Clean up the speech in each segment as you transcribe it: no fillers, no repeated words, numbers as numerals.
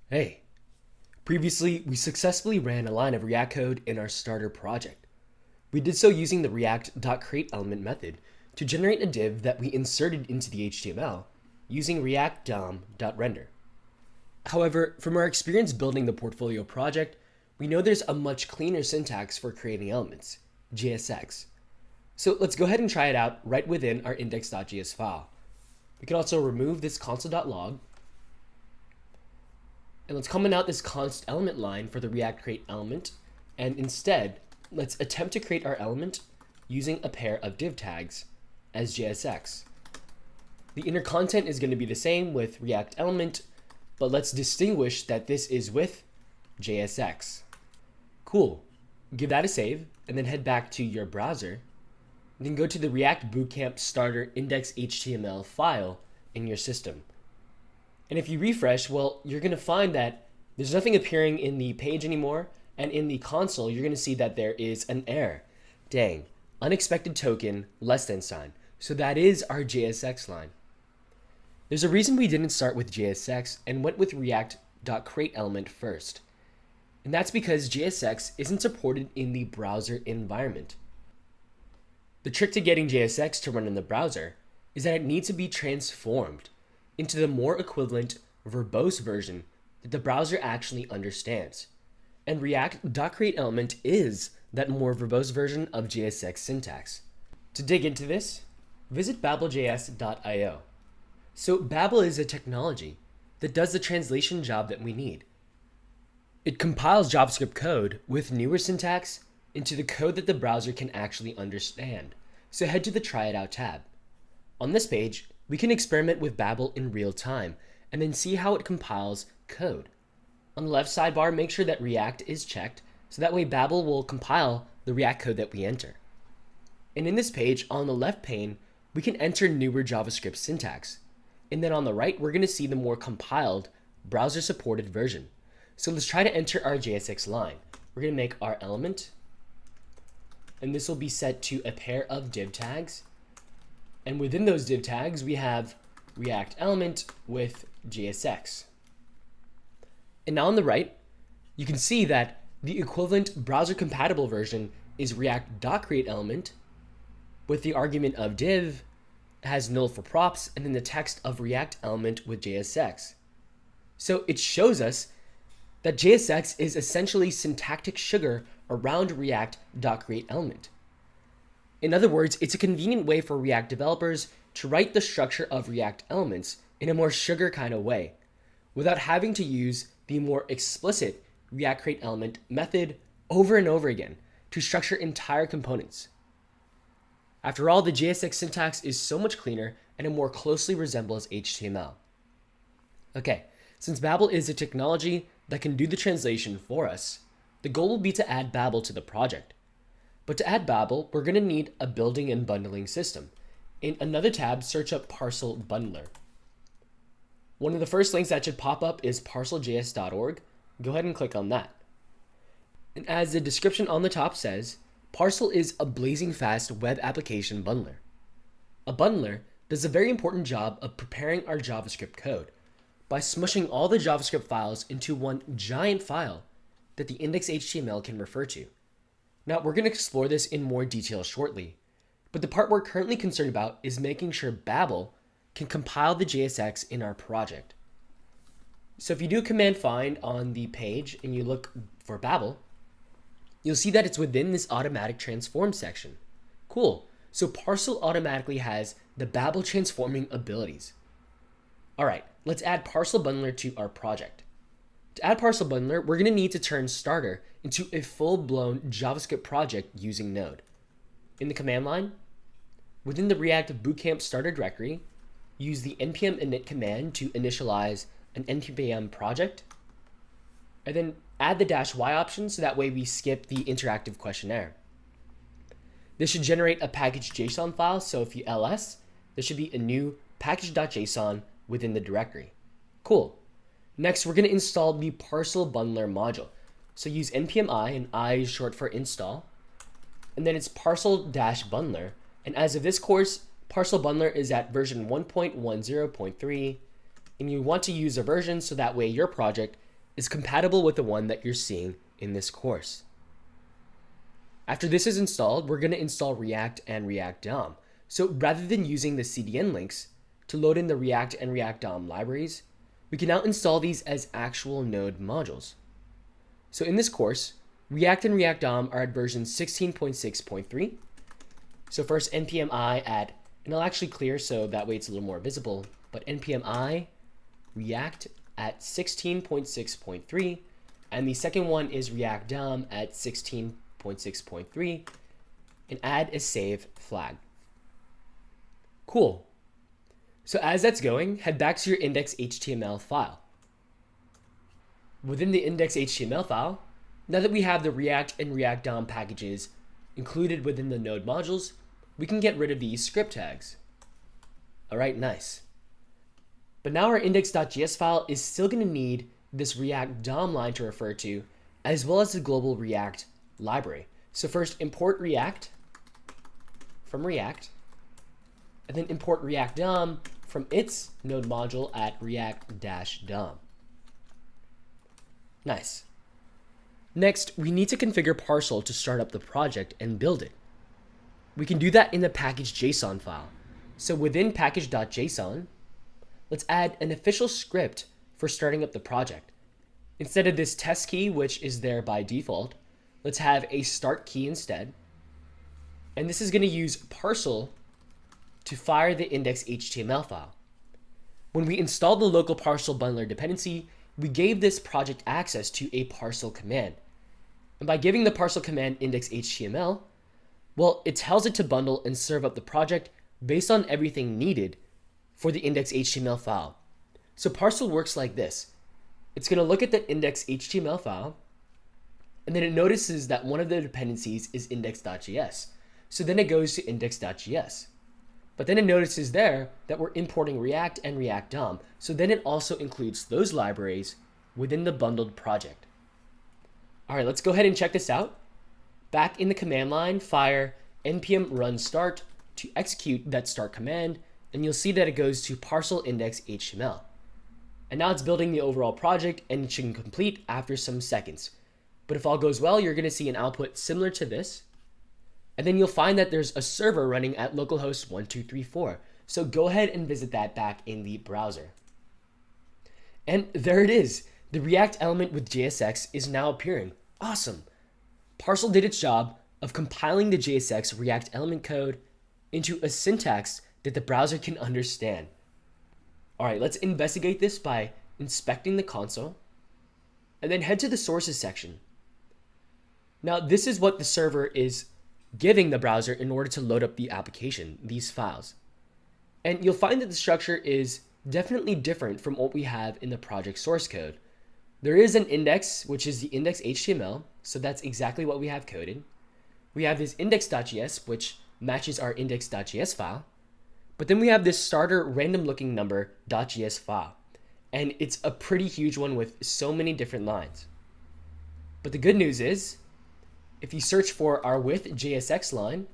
Hey, previously we successfully ran a line of React code in our starter project. We did so using the React.createElement method to generate a div that we inserted into the HTML using React DOM.render. However, from our experience building the portfolio project, we know there's a much cleaner syntax for creating elements, JSX. So let's go ahead and try it out right within our index.js file. We can also remove this console.log. And let's comment out this const element line for the React create element. And instead, let's attempt to create our element using a pair of div tags as JSX. The inner content is going to be the same with React element, but let's distinguish that this is with JSX. Cool. Give that a save and then head back to your browser. Then go to the React Bootcamp starter index.html file in your system. And if you refresh, well, you're going to find that there's nothing appearing in the page anymore. And in the console, you're going to see that there is an error. Dang, unexpected token, less than sign. So that is our JSX line. There's a reason we didn't start with JSX and went with React.createElement first. And that's because JSX isn't supported in the browser environment. The trick to getting JSX to run in the browser is that it needs to be transformed into the more equivalent verbose version that the browser actually understands. And React.createElement is that more verbose version of JSX syntax. To dig into this, visit babel.js.io. So Babel is a technology that does the translation job that we need. It compiles JavaScript code with newer syntax into the code that the browser can actually understand. So head to the Try It Out tab. On this page, we can experiment with Babel in real time and then see how it compiles code. On the left sidebar, make sure that React is checked, so that way Babel will compile the React code that we enter. And in this page, on the left pane, we can enter newer JavaScript syntax. And then on the right, we're going to see the more compiled, browser-supported version. So let's try to enter our JSX line. We're going to make our element, and this will be set to a pair of div tags. And within those div tags, we have React element with JSX. And now on the right, you can see that the equivalent browser-compatible version is React.createElement with the argument of div, has null for props, and then the text of React element with JSX. So it shows us that JSX is essentially syntactic sugar around React.createElement. In other words, it's a convenient way for React developers to write the structure of React elements in a more sugar kind of way, without having to use the more explicit React create element method over and over again to structure entire components. After all, the JSX syntax is so much cleaner and it more closely resembles HTML. Okay, since Babel is a technology that can do the translation for us, the goal will be to add Babel to the project. But to add Babel, we're going to need a building and bundling system. In another tab, search up Parcel Bundler. One of the first links that should pop up is parceljs.org. Go ahead and click on that. And as the description on the top says, Parcel is a blazing fast web application bundler. A bundler does a very important job of preparing our JavaScript code by smushing all the JavaScript files into one giant file that the index.html can refer to. Now, we're going to explore this in more detail shortly, but the part we're currently concerned about is making sure Babel can compile the JSX in our project. So if you do command find on the page and you look for Babel, you'll see that it's within this automatic transform section. Cool. So Parcel automatically has the Babel transforming abilities. All right, let's add Parcel Bundler to our project. To add Parcel Bundler, we're going to need to turn starter into a full-blown JavaScript project using Node. In the command line, within the React Bootcamp starter directory, use the npm init command to initialize an npm project, and then add the -y option so that way we skip the interactive questionnaire. This should generate a package.json file, so if you ls, there should be a new package.json within the directory. Cool. Next, we're going to install the Parcel Bundler module. So use npm I, and I is short for install, and then it's parcel-bundler. And as of this course, Parcel Bundler is at version 1.10.3, and you want to use a version so that way your project is compatible with the one that you're seeing in this course. After this is installed, we're going to install React and React DOM. So rather than using the CDN links to load in the React and React DOM libraries, we can now install these as actual Node modules. So in this course, React and React DOM are at version 16.6.3. So first npm I add, and I'll actually clear so that way it's a little more visible, but npm I React at 16.6.3, and the second one is React DOM at 16.6.3, and add a save flag. Cool. So as that's going, head back to your index.html file. Within the index.html file, now that we have the React and React DOM packages included within the node modules, we can get rid of these script tags. All right, nice. But now our index.js file is still going to need this React DOM line to refer to, as well as the global React library. So first import React from React, and then import React DOM from its node module at React-DOM. Nice. Next, we need to configure Parcel to start up the project and build it. We can do that in the package.json file. So within package.json, let's add an official script for starting up the project. Instead of this test key, which is there by default, let's have a start key instead. And this is going to use Parcel to fire the index.html file. When we installed the local Parcel Bundler dependency, we gave this project access to a parcel command. And by giving the parcel command index.html, well, it tells it to bundle and serve up the project based on everything needed for the index.html file. So Parcel works like this. It's going to look at the index.html file, and then it notices that one of the dependencies is index.js. So then it goes to index.js. But then it notices there that we're importing React and React DOM. So then it also includes those libraries within the bundled project. All right, let's go ahead and check this out. Back in the command line, fire npm run start to execute that start command, and you'll see that it goes to parcel index.html. And now it's building the overall project, and it should complete after some seconds. But if all goes well, you're going to see an output similar to this. And then you'll find that there's a server running at localhost 1234. So go ahead and visit that back in the browser. And there it is. The React element with JSX is now appearing. Awesome. Parcel did its job of compiling the JSX React element code into a syntax that the browser can understand. All right, let's investigate this by inspecting the console and then head to the sources section. Now, this is what the server is giving the browser in order to load up the application, these files. And you'll find that the structure is definitely different from what we have in the project source code. There is an index, which is the index.html, so that's exactly what we have coded. We have this index.js, which matches our index.js file. But then we have this starter random looking number.js file. And it's a pretty huge one with so many different lines. But the good news is, if you search for our with JSX line,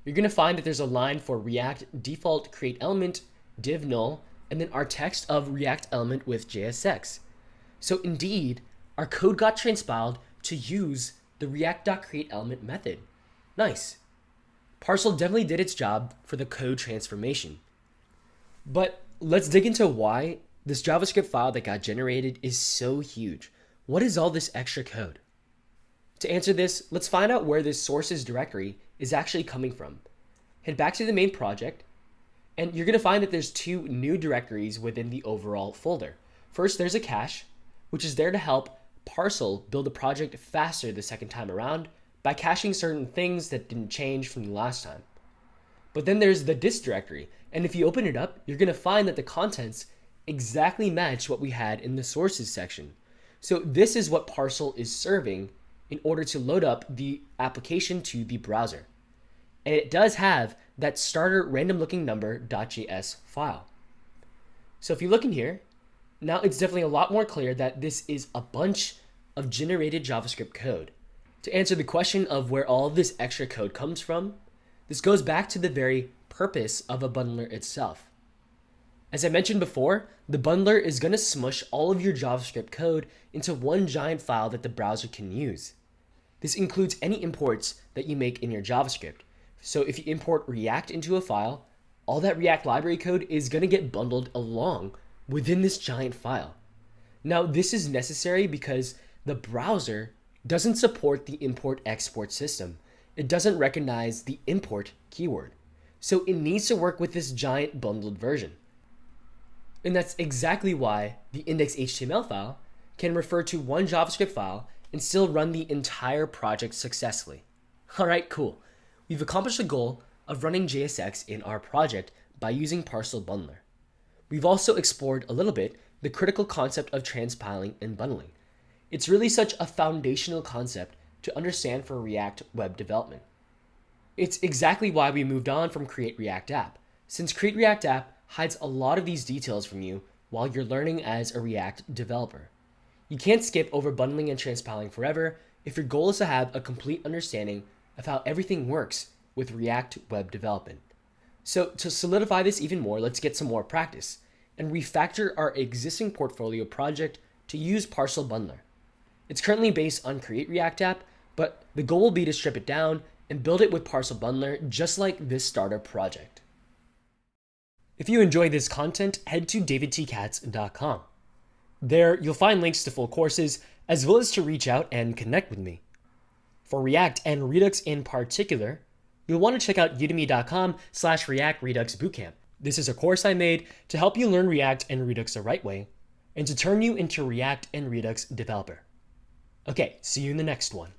you're going to find that there's a line for React default create element div null, and then our text of React element with JSX. So indeed, our code got transpiled to use the React.createElement method. Nice. Parcel definitely did its job for the code transformation. But let's dig into why this JavaScript file that got generated is so huge. What is all this extra code? To answer this, let's find out where this sources directory is actually coming from. Head back to the main project, and you're going to find that there's two new directories within the overall folder. First, there's a cache, which is there to help Parcel build a project faster the second time around by caching certain things that didn't change from the last time. But then there's the dist directory, and if you open it up, you're going to find that the contents exactly match what we had in the sources section. So this is what Parcel is serving in order to load up the application to the browser. And it does have that starter random looking number.js file. So if you look in here, now it's definitely a lot more clear that this is a bunch of generated JavaScript code. To answer the question of where all of this extra code comes from, this goes back to the very purpose of a bundler itself. As I mentioned before, the bundler is going to smush all of your JavaScript code into one giant file that the browser can use. This includes any imports that you make in your JavaScript. So if you import React into a file, all that React library code is going to get bundled along within this giant file. Now, this is necessary because the browser doesn't support the import-export system. It doesn't recognize the import keyword. So it needs to work with this giant bundled version. And that's exactly why the index.html file can refer to one JavaScript file and still run the entire project successfully. All right, cool. We've accomplished the goal of running JSX in our project by using Parcel Bundler. We've also explored a little bit the critical concept of transpiling and bundling. It's really such a foundational concept to understand for React web development. It's exactly why we moved on from Create React App, since Create React App hides a lot of these details from you while you're learning as a React developer. You can't skip over bundling and transpiling forever if your goal is to have a complete understanding of how everything works with React web development. So to solidify this even more, let's get some more practice and refactor our existing portfolio project to use Parcel Bundler. It's currently based on Create React App, but the goal will be to strip it down and build it with Parcel Bundler just like this starter project. If you enjoyed this content, head to davidtkatz.com. There, you'll find links to full courses, as well as to reach out and connect with me. For React and Redux in particular, you'll want to check out udemy.com/React Redux Bootcamp. This is a course I made to help you learn React and Redux the right way, and to turn you into React and Redux developer. Okay, see you in the next one.